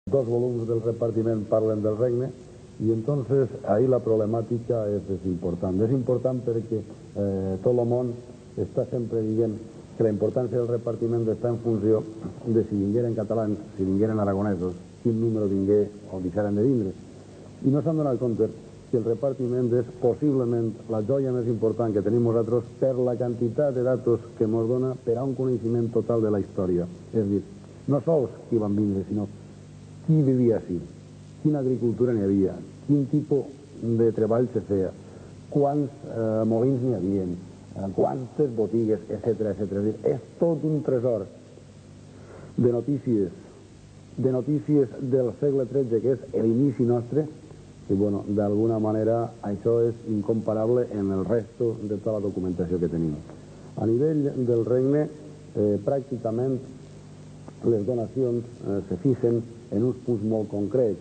Dos volums del repartiment parlen del regne i entonces ahí la problemàtica és important. És important perquè tot el món està sempre dient que la importància del repartiment està en funció de si vingueren catalans, si vingueren aragonesos, quin número vingué o deixaren de vindre. I no s'han donat compte que el repartiment és possiblement la joia més important que tenim nosaltres per la quantitat de datos que ens dona per a un coneixement total de la història. És a dir, no sols qui van vindre, sinó qui vivia així, quina agricultura n'hi havia, quin tipus de treball se feia, quants molins n'hi havia, quantes botigues, etc. És tot un tresor de notícies del segle XIII, que és l'inici nostre, i bueno, d'alguna manera això és incomparable en el resto de tota la documentació que tenim. A nivell del regne, pràcticament les donacions se fixen en uns punts molt concrets.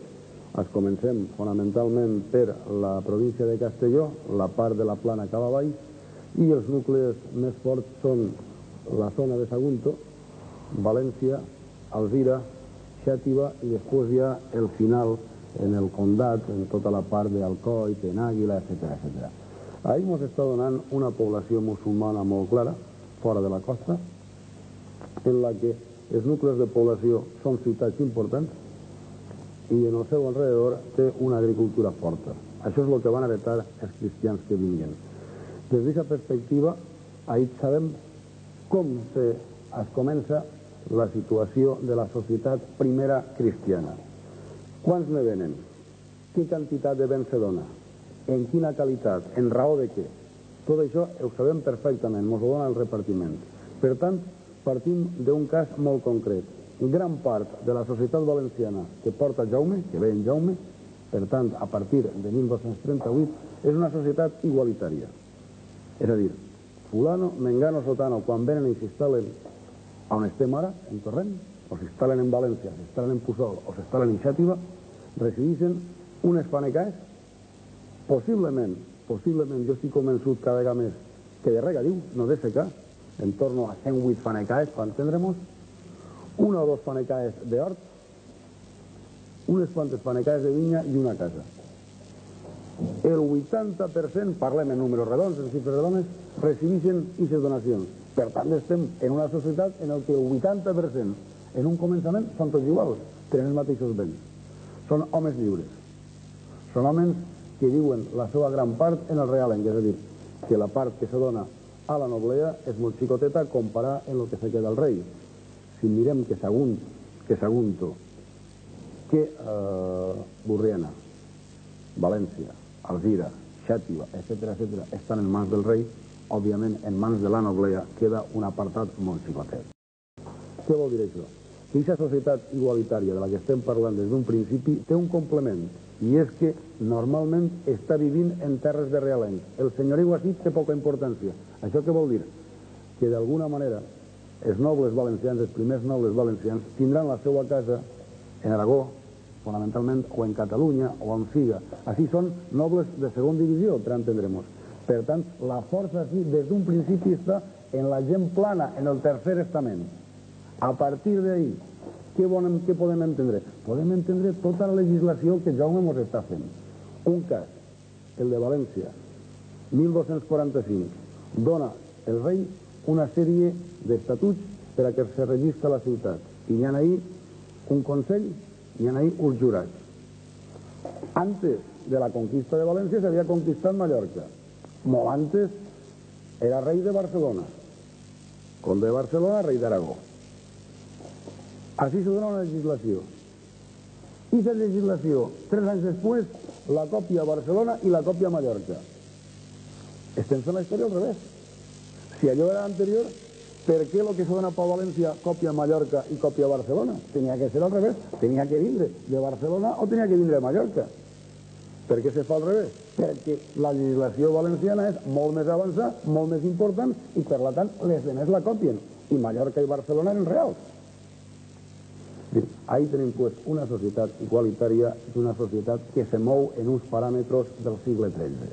Comencem fonamentalment per la província de Castelló, la part de la plana cap avall, i els nuclis més forts són la zona de Sagunto, València, Alzira, Xàtiva, i després hi ha el final en el Condat, en tota la part d'Alcoi, Penàguila, etc. Ahir ens està donant una població musulmana molt clara, fora de la costa, en la que els nuclis de població són ciutats importants i en el seu alrededor té una agricultura forta. Això és el que van heretar els cristians que vinguin. Des d'aquesta perspectiva, ahir sabem com es comença la situació de la societat primera cristiana. Quants ne venen? Quina quantitat de béns se dona? En quina qualitat? En raó de què? Tot això ho sabem perfectament, ens ho dona el repartiment. Per tant, partim d'un cas molt concret. Gran part de la societat valenciana que porta Jaume, que ve en Jaume, per tant, a partir de 1238, és una societat igualitària. És a dir, fulano, mengano, sotano, quan venen i s'instal·len on estem ara, en Torrent, o s'instal·len en València, s'instal·len en Puçol o s'instal·len en Xàtiva, resideixen unes panecaes, possiblement, jo estic convençut cada vegada més que de regadiu, no de secar, en torno a 108 fanecaes, per entendre'ns, una o dos fanecaes d'hort, unes quantes fanecaes de vinya i una casa. El 80%, parlem en números redons, en xifres redones, recibeixen aquestes donacions. Per tant, estem en una societat en què el 80%, en un començament, són tots iguals, tenen els mateixos béns. Són homes lliures. Són homes que diuen la seva gran part en el realenc, és a dir, que la part que se dona a la noblea és molt xicoteta comparat amb el que se queda al rei. Si mirem que Sagunto, que Borriana, València, Alzira, Xàtiva, etc., estan en mans del rei, òbviament en mans de la noblea queda un apartat molt xicotet. Què vol dir això? Que aquesta societat igualitària de la que estem parlant des d'un principi té un complement, i és que normalment està vivint en terres de realenc. El senyoriu així té poca importància. Això què vol dir? Que d'alguna manera els nobles valencians, els primers nobles valencians, tindran la seva casa en Aragó, fonamentalment, o en Catalunya, o en Figa. Així són nobles de segona divisió, per entendre'ns. Per tant, la força així, des d'un principi, està en la gent plana, en el tercer estament. A partir d'ahí, què podem entendre? Podem entendre tota la legislació que Jaume ens està fent. Un cas, el de València, 1245, dona el rei una sèrie d'estatuts per a que se registra la ciutat. I hi ha ahí un consell, hi ha ahí uns jurats. Antes de la conquista de València s'havia conquistat Mallorca. Molt antes era rei de Barcelona. Conde de Barcelona, rei d'Aragó. Així se dona una legislació. I aquesta legislació, 3 anys després, la còpia a Barcelona i la còpia a Mallorca. Estem fent la història al revés. Si allò era anterior, per què el que se dona per València còpia a Mallorca i còpia a Barcelona? Tenia que ser al revés. Tenia que vindre de Barcelona o tenia que vindre de Mallorca. Per què se fa al revés? Perquè la legislació valenciana és molt més avançada, molt més important, i per tant les demés la copien. I Mallorca i Barcelona eren reals. Ahí tenim una societat igualitària i una societat que se mou en uns paràmetres del segle XIII.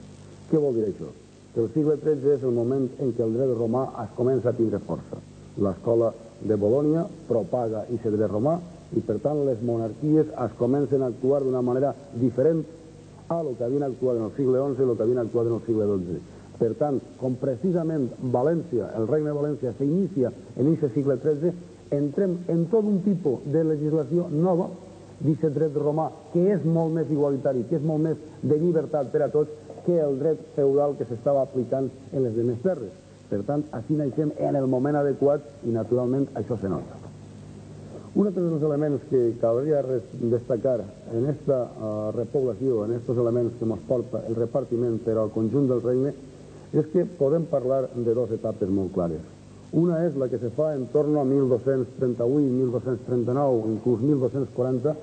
Què vol dir això? El segle XIII és el moment en què el dret romà es comença a tindre força. L'escola de Bolònia propaga aquest dret romà i per tant les monarquies es comencen a actuar d'una manera diferent a lo que havien actuat en el segle XI i el que havien actuat en el segle XII. Per tant, com precisament València, el regne de València, s'inicia en aquest segle XIII, entrem en tot un tipus de legislació nova, d'aquest dret romà, que és molt més igualitari, que és molt més de llibertat per a tots, que el dret feudal que s'estava aplicant en les demés terres. Per tant, així naixem en el moment adequat i, naturalment, això se nota. Un altre dels elements que caldria destacar en aquesta repoblació, en aquests elements que ens porta el repartiment per al conjunt del regne, és que podem parlar de dues etapes molt clares. Una és la que se fa en torn a 1238, 1239, inclús 1240,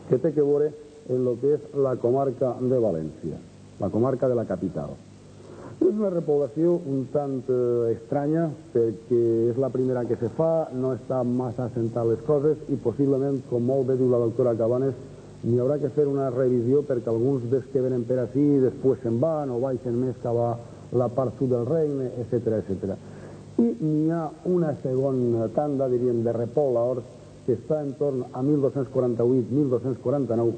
que té que veure en el que és la comarca de València, la comarca de la capital. És una repoblació un tant estranya, perquè és la primera que se fa, no està massa assentat les coses i possiblement, com molt bé diu la doctora Cabanes, n'hi haurà que fer una revisió perquè alguns dels que venen per ací després se'n van o baixen més cap a la part sud del regne, etc. etc. I n'hi ha una segona tanda, diríem, de repobladors que està en torn a 1248-1249,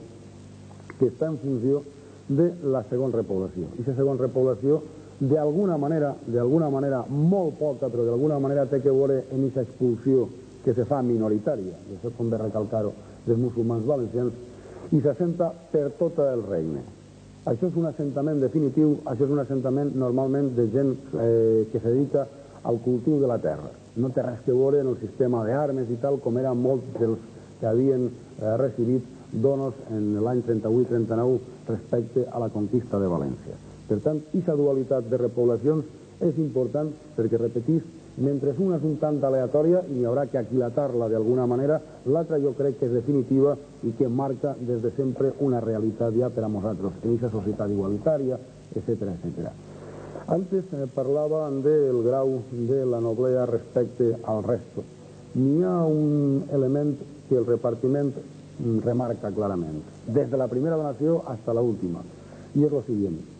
que està en funció de la segona repoblació. I aquesta segona repoblació, d'alguna manera molt poca, però d'alguna manera té que veure en aquesta expulsió que se fa minoritària, i això convé recalcar-ho, dels musulmans valencians, i s'assenta per tot el regne. Això és un assentament definitiu, això és un assentament normalment de gent que se dedica al cultiu de la terra. No té res que veure en el sistema d'armes i tal, com eren molts dels que havien recibit donos en l'any 38-39 respecte a la conquista de València. Per tant, aquesta dualitat de repoblacions és important perquè, repetís, mentre una és un tant aleatòria i n'hi haurà que aquilatar-la d'alguna manera, l'altra jo crec que és definitiva i que marca des de sempre una realitat ja per a nosaltres, en aquesta societat igualitària, etc. etc. Antes parlaven del grau de la noblea respecte al resto. N'hi ha un element que el repartiment remarca clarament, des de la primera donació fins a l'última, i és el següent.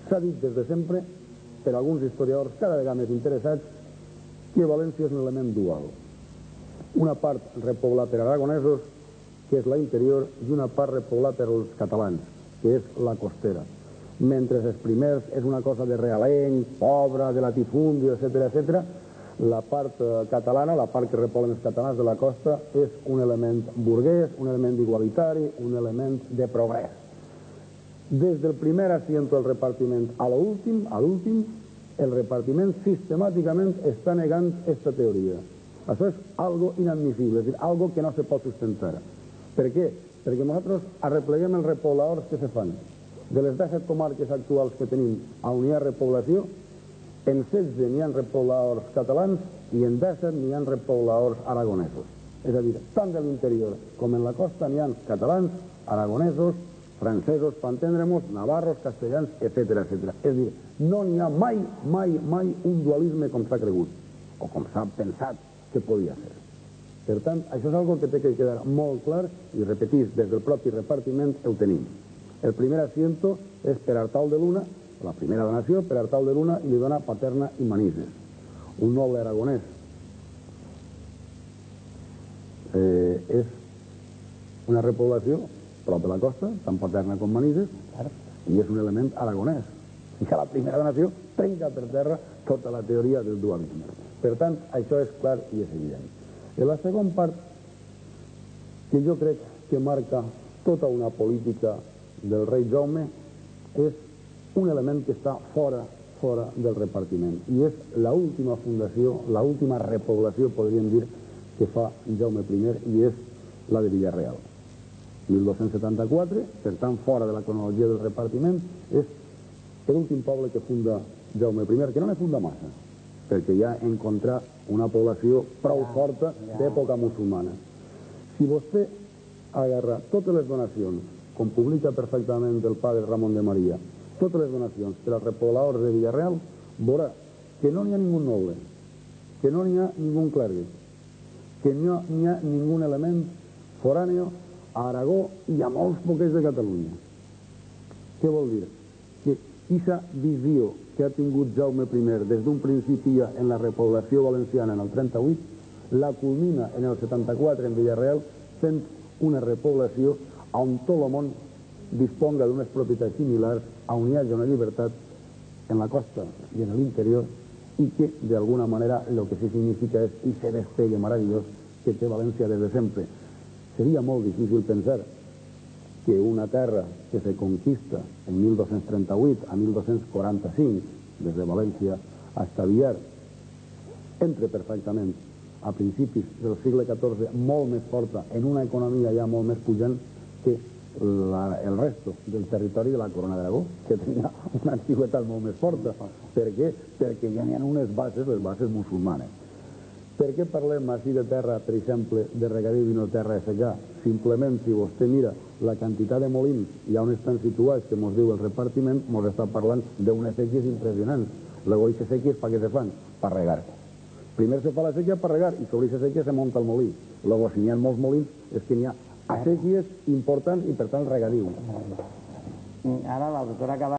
S'ha dit des de sempre, per alguns historiadors cada vegada més interessats, que València és un element dual. Una part repoblada per aragonesos, que és la interior, i una part repoblada per els catalans, que és la costera. Mentre els primers és una cosa de realenc, pobra, de latifundio, etc., la part catalana, la part que repoblen els catalans de la costa, és un element burguès, un element igualitari, un element de progrés. Des del primer asiento del repartiment a l'últim, el repartiment sistemàticament està negant aquesta teoria. Això és algo inadmissible, és a dir, algo que no se pot sustentar. Per què? Perquè nosaltres arrepleguem els repobladors que se fan. De les 17 comarques actuals que tenim on hi ha repoblació, en 16 n'hi ha repobladors catalans i en 17 n'hi ha repobladors aragonesos. És a dir, tant de l'interior com en la costa n'hi ha catalans, aragonesos, francesos, per entendre-nos, navarros, castellans, etc. etc. És a dir, no n'hi ha mai un dualisme com s'ha cregut, o com s'ha pensat que podia ser. Per tant, això és una que té que quedar molt clar, i repetís, des del propi repartiment ho tenim. El primer asiento és per Artau de Luna, la primera donació per Artau de Luna, i li dona Paterna i Manises, un noble aragonès. És una repoblació prop de la costa, tant Paterna com Manises, i és un element aragonès. I que la primera donació trenca per terra tota la teoria del dualisme. Per tant, això és clar i és evident. En la segona part, que jo crec que marca tota una política del rei Jaume, és un element que està fora del repartiment, i és l'última fundació, l'última repoblació, podríem dir, que fa Jaume I, i és la de Villarreal. 1274, per tant, fora de la cronologia del repartiment, és l'últim poble que funda Jaume I, que no ne funda massa, perquè ja ha encontrat una població prou forta d'època musulmana. Si vostè agarra totes les donacions, com publica perfectament el padre Ramon de Maria, totes les donacions per als repobladors de Villarreal, veurà que no n'hi ha ningú noble, que no n'hi ha ningú clergue, que no n'hi ha ningú element foráneo a Aragó i a molts poquets de Catalunya. Què vol dir? Que aquesta visió que ha tingut Jaume I des d'un principi en la repoblació valenciana en el 38, la culmina en el 74 en Villarreal, fent una repoblació on tot el món disponga d'unes propietats similars, on hi hagi una llibertat en la costa i en l'interior, i que d'alguna manera el que sí significa és ese despegue meravellós que té València des de sempre. Seria molt difícil pensar que una terra que se conquista en 1238 a 1245, des de València a Villar, entre perfectament a principis del segle XIV molt més forta, en una economia ja molt més pujant que el resto del territori de la Corona d'Aragó, que tenia una antiguitat molt més forta. Per què? Perquè ja n'hi ha unes bases, les bases musulmanes. Per què parlem així de terra, per exemple, de regadiu i no terra de secà? Simplement, si vostè mira la quantitat de molins i on estan situats, que ens diu el repartiment, ens està parlant d'unes sèquies impressionants. Luego, aquestes sèquies, per què se fan? Per regar. Primer se fa la sèquia per regar i sobre aquesta sèquia se munta el molí. Luego, si n'hi ha molts molins, és que n'hi ha sèquies importants i, per tant, regadiu. Ara la doctora acaba